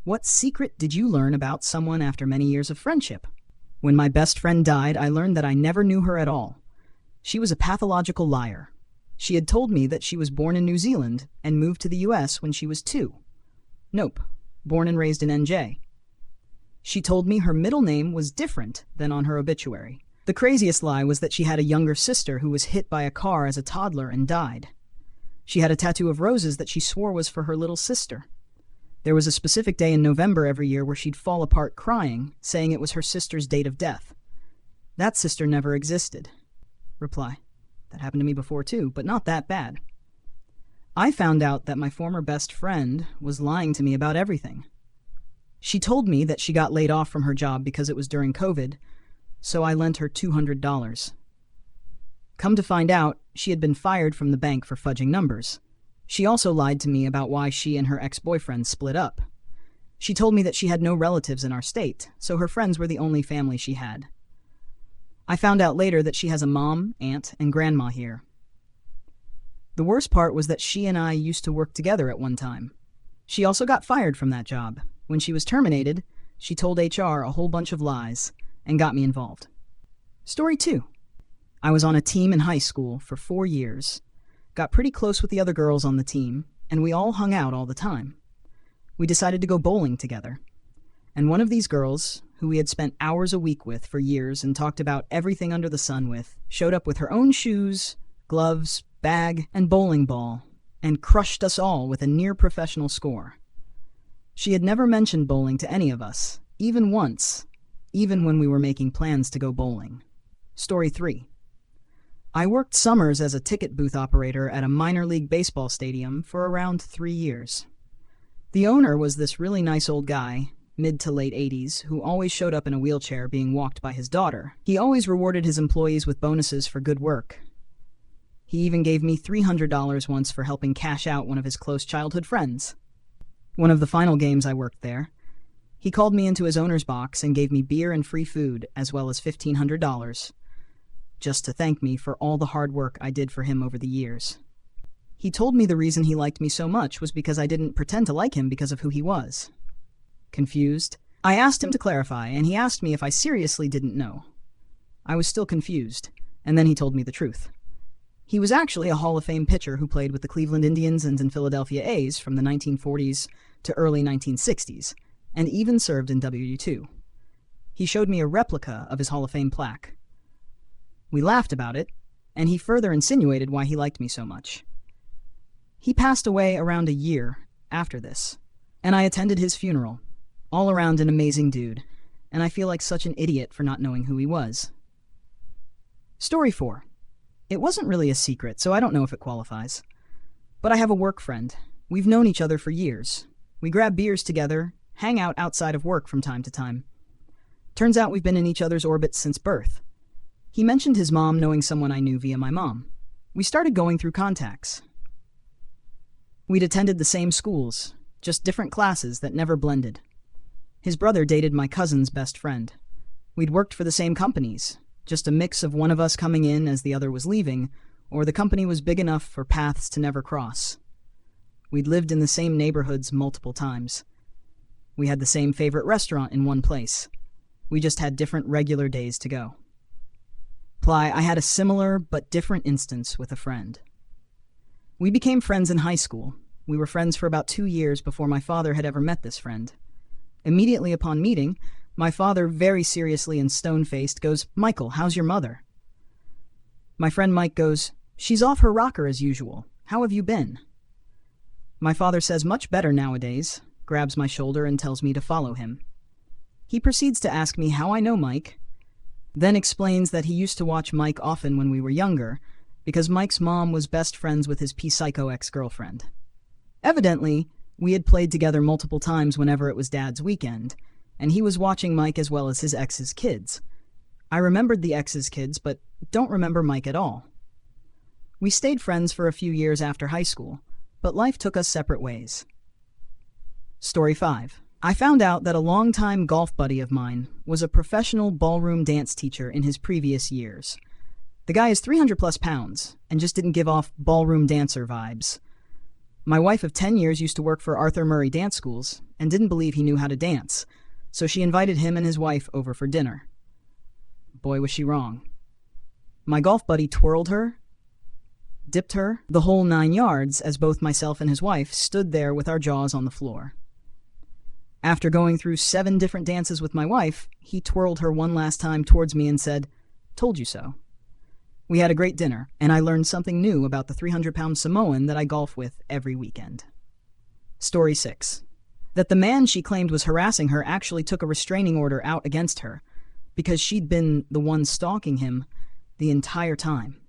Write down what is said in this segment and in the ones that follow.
What secret did you learn about someone after many years of friendship? When my best friend died, I learned that I never knew her at all. She was a pathological liar. She had told me that she was born in New Zealand and moved to the US when she was 2. Nope, born and raised in NJ. She told me her middle name was different than on her obituary. The craziest lie was that she had a younger sister who was hit by a car as a toddler and died. She had a tattoo of roses that she swore was for her little sister. There was a specific day in November every year where she'd fall apart crying, saying it was her sister's date of death. That sister never existed. Reply: that happened to me before too, but not that bad. I found out that my former best friend was lying to me about everything. She told me that she got laid off from her job because it was during COVID, so I lent her $200. Come to find out, she had been fired from the bank for fudging numbers. She also lied to me about why she and her ex-boyfriend split up. She told me that she had no relatives in our state, so her friends were the only family she had. I found out later that she has a mom, aunt, and grandma here. The worst part was that she and I used to work together at one time. She also got fired from that job. When she was terminated, she told HR a whole bunch of lies and got me involved. Story 2. I was on a team in high school for 4 years. Got pretty close with the other girls on the team, and we all hung out all the time. We decided to go bowling together. And one of these girls, who we had spent hours a week with for years and talked about everything under the sun with, showed up with her own shoes, gloves, bag, and bowling ball, and crushed us all with a near-professional score. She had never mentioned bowling to any of us, even once, even when we were making plans to go bowling. Story 3. I worked summers as a ticket booth operator at a minor league baseball stadium for around 3 years. The owner was this really nice old guy, mid to late 80s, who always showed up in a wheelchair being walked by his daughter. He always rewarded his employees with bonuses for good work. He even gave me $300 once for helping cash out one of his close childhood friends. One of the final games I worked there, he called me into his owner's box and gave me beer and free food, as well as $1,500. Just to thank me for all the hard work I did for him over the years. He told me the reason he liked me so much was because I didn't pretend to like him because of who he was. Confused, I asked him to clarify, and he asked me if I seriously didn't know. I was still confused, and then he told me the truth. He was actually a Hall of Fame pitcher who played with the Cleveland Indians and Philadelphia A's from the 1940s to early 1960s, and even served in WU2. He showed me a replica of his Hall of Fame plaque. We laughed about it, and he further insinuated why he liked me so much. He passed away around a year after this, and I attended his funeral. All around an amazing dude, and I feel like such an idiot for not knowing who he was. Story 4. It wasn't really a secret, so I don't know if it qualifies. But I have a work friend. We've known each other for years. We grab beers together, hang out outside of work from time to time. Turns out we've been in each other's orbits since birth. He mentioned his mom knowing someone I knew via my mom. We started going through contacts. We'd attended the same schools, just different classes that never blended. His brother dated my cousin's best friend. We'd worked for the same companies, just a mix of one of us coming in as the other was leaving, or the company was big enough for paths to never cross. We'd lived in the same neighborhoods multiple times. We had the same favorite restaurant in one place. We just had different regular days to go. I had a similar but different instance with a friend. We became friends in high school. We were friends for about 2 years before my father had ever met this friend. Immediately upon meeting, my father, very seriously and stone-faced, goes, "Michael, how's your mother?" My friend Mike goes, "She's off her rocker as usual. How have you been?" My father says, "Much better nowadays," grabs my shoulder and tells me to follow him. He proceeds to ask me how I know Mike, then explains that he used to watch Mike often when we were younger, because Mike's mom was best friends with his P-Psycho ex-girlfriend. Evidently, we had played together multiple times whenever it was Dad's weekend, and he was watching Mike as well as his ex's kids. I remembered the ex's kids, but don't remember Mike at all. We stayed friends for a few years after high school, but life took us separate ways. Story 5. I found out that a longtime golf buddy of mine was a professional ballroom dance teacher in his previous years. The guy is 300 plus pounds and just didn't give off ballroom dancer vibes. My wife of 10 years used to work for Arthur Murray Dance Schools, and didn't believe he knew how to dance, so she invited him and his wife over for dinner. Boy, was she wrong. My golf buddy twirled her, dipped her, the whole 9 yards, as both myself and his wife stood there with our jaws on the floor. After going through 7 different dances with my wife, he twirled her one last time towards me and said, "Told you so." We had a great dinner, and I learned something new about the 300-pound Samoan that I golf with every weekend. Story 6. That the man she claimed was harassing her actually took a restraining order out against her because she'd been the one stalking him the entire time.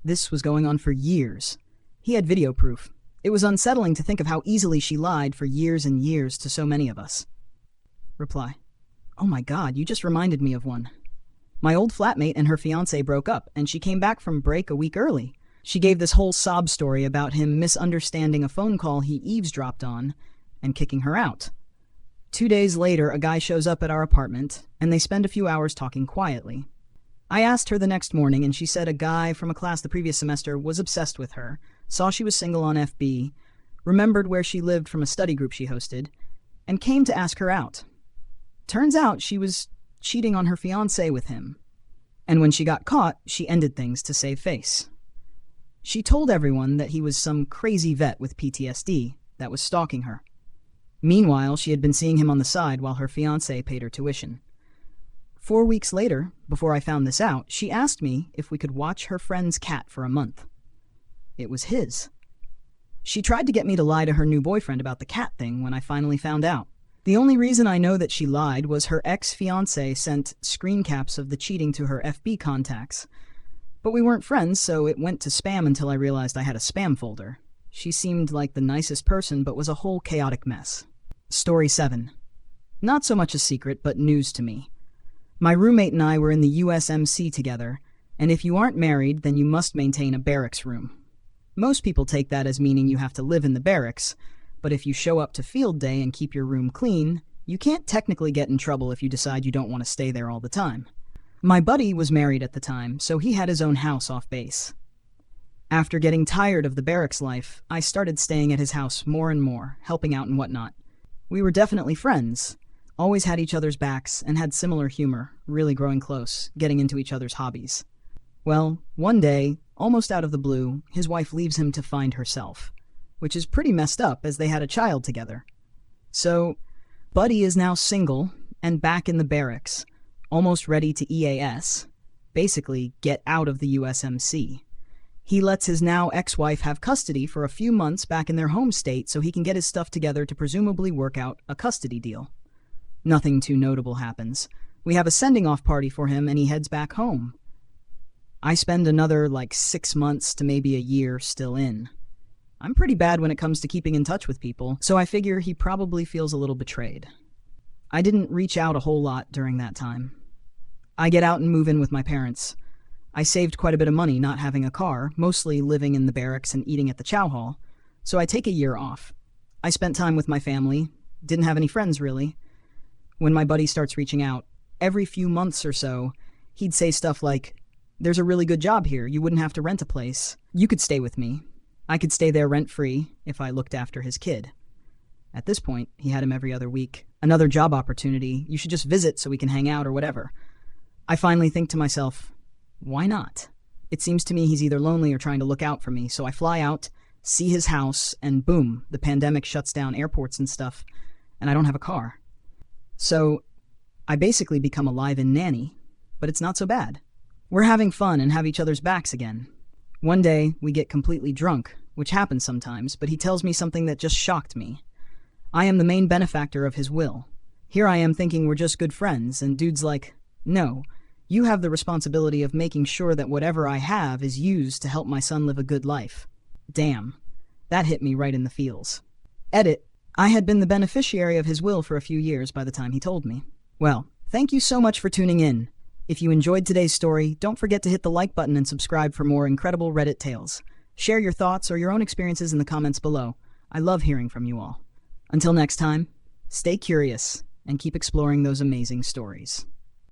This was going on for years. He had video proof. It was unsettling to think of how easily she lied for years and years to so many of us. Reply. Oh my God, you just reminded me of one. My old flatmate and her fiancé broke up, and she came back from break a week early. She gave this whole sob story about him misunderstanding a phone call he eavesdropped on and kicking her out. 2 days later, a guy shows up at our apartment, and they spend a few hours talking quietly. I asked her the next morning, and she said a guy from a class the previous semester was obsessed with her, saw she was single on FB, remembered where she lived from a study group she hosted, and came to ask her out. Turns out she was cheating on her fiancé with him, and when she got caught, she ended things to save face. She told everyone that he was some crazy vet with PTSD that was stalking her. Meanwhile, she had been seeing him on the side while her fiancé paid her tuition. 4 weeks later, before I found this out, she asked me if we could watch her friend's cat for a month. It was his. She tried to get me to lie to her new boyfriend about the cat thing when I finally found out. The only reason I know that she lied was her ex-fiancé sent screen caps of the cheating to her FB contacts. But we weren't friends, so it went to spam until I realized I had a spam folder. She seemed like the nicest person, but was a whole chaotic mess. Story 7. Not so much a secret, but news to me. My roommate and I were in the USMC together, and if you aren't married, then you must maintain a barracks room. Most people take that as meaning you have to live in the barracks, but if you show up to field day and keep your room clean, you can't technically get in trouble if you decide you don't want to stay there all the time. My buddy was married at the time, so he had his own house off base. After getting tired of the barracks life, I started staying at his house more and more, helping out and whatnot. We were definitely friends, always had each other's backs, and had similar humor, really growing close, getting into each other's hobbies. Well, one day, almost out of the blue, his wife leaves him to find herself, which is pretty messed up as they had a child together. So, Buddy is now single and back in the barracks, almost ready to EAS, basically get out of the USMC. He lets his now ex-wife have custody for a few months back in their home state so he can get his stuff together to presumably work out a custody deal. Nothing too notable happens. We have a sending-off party for him and he heads back home. I spend another 6 months to maybe a year still in. I'm pretty bad when it comes to keeping in touch with people, so I figure he probably feels a little betrayed. I didn't reach out a whole lot during that time. I get out and move in with my parents. I saved quite a bit of money not having a car, mostly living in the barracks and eating at the chow hall, so I take a year off. I spent time with my family, didn't have any friends really. When my buddy starts reaching out, every few months or so, he'd say stuff like, "There's a really good job here, you wouldn't have to rent a place. You could stay with me. I could stay there rent-free if I looked after his kid." At this point, he had him every other week. "Another job opportunity, you should just visit so we can hang out or whatever." I finally think to myself, why not? It seems to me he's either lonely or trying to look out for me, so I fly out, see his house, and boom, the pandemic shuts down airports and stuff, and I don't have a car. So, I basically become a live-in nanny, but it's not so bad. We're having fun and have each other's backs again. One day, we get completely drunk, which happens sometimes, but he tells me something that just shocked me. I am the main benefactor of his will. Here I am thinking we're just good friends, and dude's like, "No, you have the responsibility of making sure that whatever I have is used to help my son live a good life." Damn, that hit me right in the feels. Edit, I had been the beneficiary of his will for a few years by the time he told me. Well, thank you so much for tuning in. If you enjoyed today's story, don't forget to hit the like button and subscribe for more incredible Reddit tales. Share your thoughts or your own experiences in the comments below. I love hearing from you all. Until next time, stay curious and keep exploring those amazing stories.